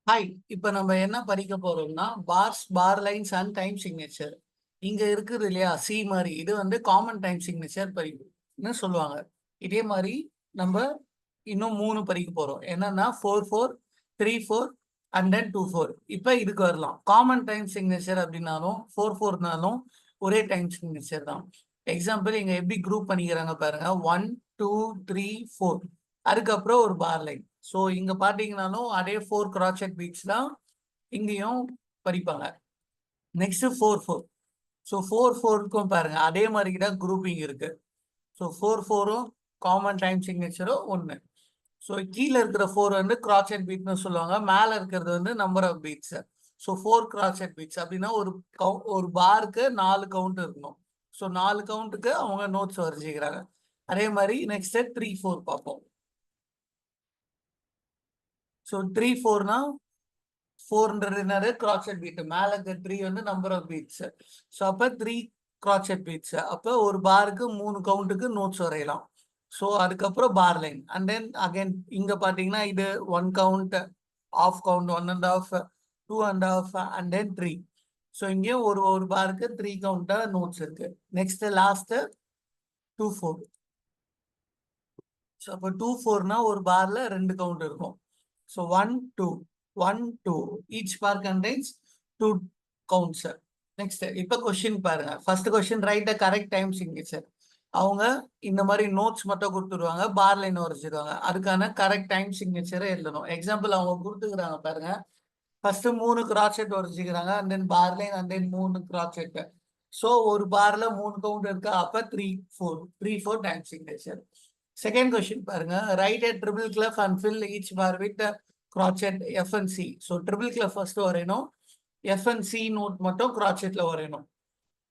Hi. இப்ப நம்ம என்ன படிக்க போறோம்னா, பார் லைன்ஸ் அண்ட் டைம் சிக்னேச்சர். இங்க இருக்குது இல்லையா? சி மாரி. இது வந்து காமன் டைம் சிக்னேச்சர் படிப்புன்னு சொல்லுவாங்க. இதே மாரி நம்ப இன்னும் 3 படிக்க போறோம். என்னன்னா 4, 4, 3, 4 அண்ட் தென் 2, 4. இப்ப இதுக்கு வரலாம். காமன் டைம் சிக்னேச்சர் அப்படின்னாலும், 4, 4னாலும் ஒரே டைம் சிக்னேச்சர் தான். எக்ஸாம்பிள் இங்க எப்படி குரூப் பண்ணிக்கிறாங்க பாருங்க. 1, 2, 3, 4. அதுக்கப்புறம் ஒரு பார் லைன். ஸோ இங்க பார்த்தீங்கன்னாலும் அதே 4 கிராச்சட் பீட்ஸ் தான் இங்கேயும் படிப்பாங்க. நெக்ஸ்ட் 4, 4. ஸோ 4, 4க்கும் பாருங்க அதே மாதிரி தான் குரூப்பிங் இருக்கு. ஸோ 4, 4ம் காமன் டைம் சிக்னேச்சரும் ஒன்று. ஸோ கீழே இருக்கிற 4 வந்து கிராச்சட் பீட்னு சொல்லுவாங்க. மேலே இருக்கிறது வந்து number of beats. So 4 crotchet beats அப்படின்னா ஒரு பாருக்கு 4 கவுண்ட் இருக்கணும். ஸோ 4 கவுண்ட்டுக்கு அவங்க நோட்ஸ் வரைஞ்சிக்கிறாங்க. அதே மாதிரி நெக்ஸ்ட் 3, 4 பார்ப்போம். ஸோ 3, 4னா 4ன்றது என்னது? கிராச்சட் பீட். மேல இருக்க 3 வந்து நம்பர் ஆஃப் பீட்ஸ். ஸோ அப்ப 3 கிராச்சட் பீட்ஸ். அப்ப ஒரு பாருக்கு 3 கவுண்ட்டுக்கு நோட்ஸ் வரையலாம். ஸோ அதுக்கப்புறம் bar line. And then again இங்க பாத்தீங்கன்னா இது 1 count, half count, 1 and half, 2 and half and then 3. So இங்கேயும் ஒரு ஒரு பாருக்கு 3 கவுண்டா நோட்ஸ் இருக்கு. Next last 2, 4. ஸோ அப்போ 2, 4னா ஒரு பார்ல 2 கவுண்ட் இருக்கும். So 1, 2, 1, 2. Each bar contains 2 counts. Next இப்போ கொஸ்டின் பாருங்க. First question write a correct time signature. அவங்க இந்த மாதிரி நோட்ஸ் மட்டும் கொடுத்துருவாங்க, பார் லைன் வரைச்சிருவாங்க. அதுக்கான கரெக்ட் டைம் சிக்னேச்சரை எழுதணும். எக்ஸாம்பிள் அவங்க கொடுத்துக்கிறாங்க பாருங்க. ஃபர்ஸ்ட் 3 கிராச்செட் வரைச்சிக்கிறாங்க, and then bar line, and then 3 crotchet. So ஒரு பார்ல 3 கவுண்ட் இருக்கு. அப்ப 3, 4, 3, 4 டைம் சிக்னேச்சர். செகண்ட் கொஸ்டின் பாருங்க. Right a triple clef and fill each bar with a crotchet F and C. So triple cleft first வரையணும். F and C note மட்டும் crotchetல வரையணும்.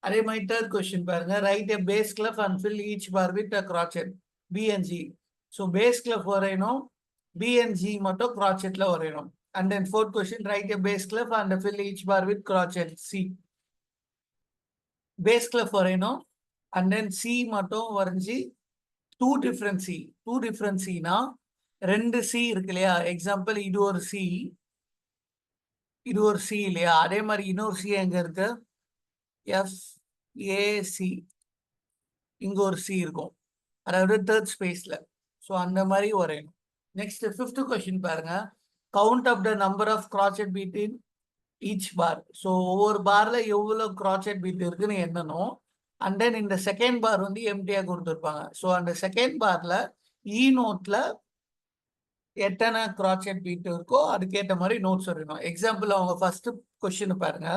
அதே மாதிரி தேர்ட் கொஸ்டின் பாருங்க. Right a base clef and fill each bar with a crotchet B and G. So bass clef வரையணும், B and G மட்டும் crotchetல வரையணும். And then fourth question, write a base clef and fill each bar with crotchet C. Bass clef வரையணும், and then C மட்டும் வரைஞ்சி two difference சினா 2 C இருக்கு இல்லையா? Example இது ஒரு சி, இது ஒரு சி இல்லையா? அதே மாதிரி இன்னொரு சி எங்க இருக்கு? F AC. இங்க ஒரு சி இருக்கும், அதாவது தேர்ட் ஸ்பேஸ்ல. ஸோ அந்த மாதிரி வரையணும். நெக்ஸ்ட் ஃபிஃப்த் கொஸ்டின் பாருங்க. Count of the number of crotchet beat in each bar. So ஒவ்வொரு பார்ல எவ்வளோ கிராச்சட் பீட் இருக்குன்னு எண்ணணும். அண்ட் தென் இந்த செகண்ட் பார் வந்து எம்டியா கொடுத்துருப்பாங்க. ஸோ அந்த செகண்ட் பார்ல இ நோட்ல எத்தனை கிராச்சட் பீட் இருக்கோ அதுக்கேற்ற மாதிரி நோட்ஸ் வரையணும். எக்ஸாம்பிள் அவங்க ஃபர்ஸ்ட் கொஸ்டின் பாருங்க.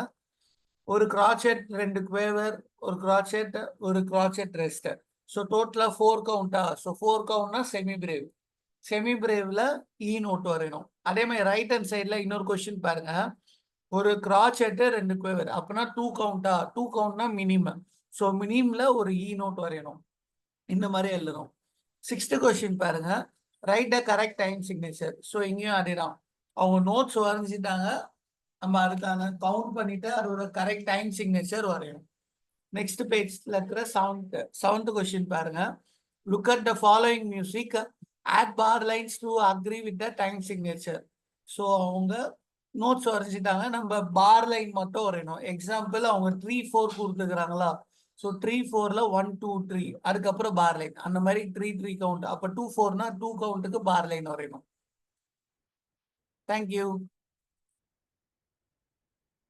ஒரு கிராச்சட், 2 குவேவர், ஒரு கிராச்சட் ரெஸ்ட். ஸோ டோட்டலா 4 கவுண்டா? ஸோ 4 கவுண்ட்னா செமி பிரேவ். செமி பிரேவ்ல இ நோட் வரையணும். அதே மாதிரி ரைட் ஹேண்ட் சைட்ல இன்னொரு கொஸ்டின் பாருங்க. ஒரு கிராச்சட், 2 குவேவர், அப்படின்னா 2 கவுண்டா? 2 கவுண்ட்னா மினிமம். ஸோ மினிமம்ல ஒரு இ நோட் வரையணும். இந்த மாதிரி எழுதணும். சிக்ஸ்த் கொஸ்டின் பாருங்க. Right a correct time signature. So இங்கேயும் அதேதான். அவங்க நோட்ஸ் வரைஞ்சிட்டாங்க, நம்ம அதுக்கான கவுண்ட் பண்ணிட்டு அதோட கரெக்ட் டைம் சிக்னேச்சர் வரையணும். நெக்ஸ்ட் பேஜ்ல இருக்கிற செவன்த் கொஸ்டின் பாருங்க. Look at the following music, add bar lines to agree with the time signature. So அவங்க நோட்ஸ் வரைஞ்சிட்டாங்க, நம்ம பார் லைன் மட்டும் வரையணும். எக்ஸாம்பிள் அவங்க 3, 4 கொடுத்துக்கிறாங்களா? ஸோ 3, 4ல 1, 2, 3, அதுக்கப்புறம் பார் லைன். அந்த மாதிரி 3, 3 கவுண்ட். அப்போ 2, 4னா 2 கவுண்ட்டுக்கு பார் லைன் வரையணும். தேங்க்யூ.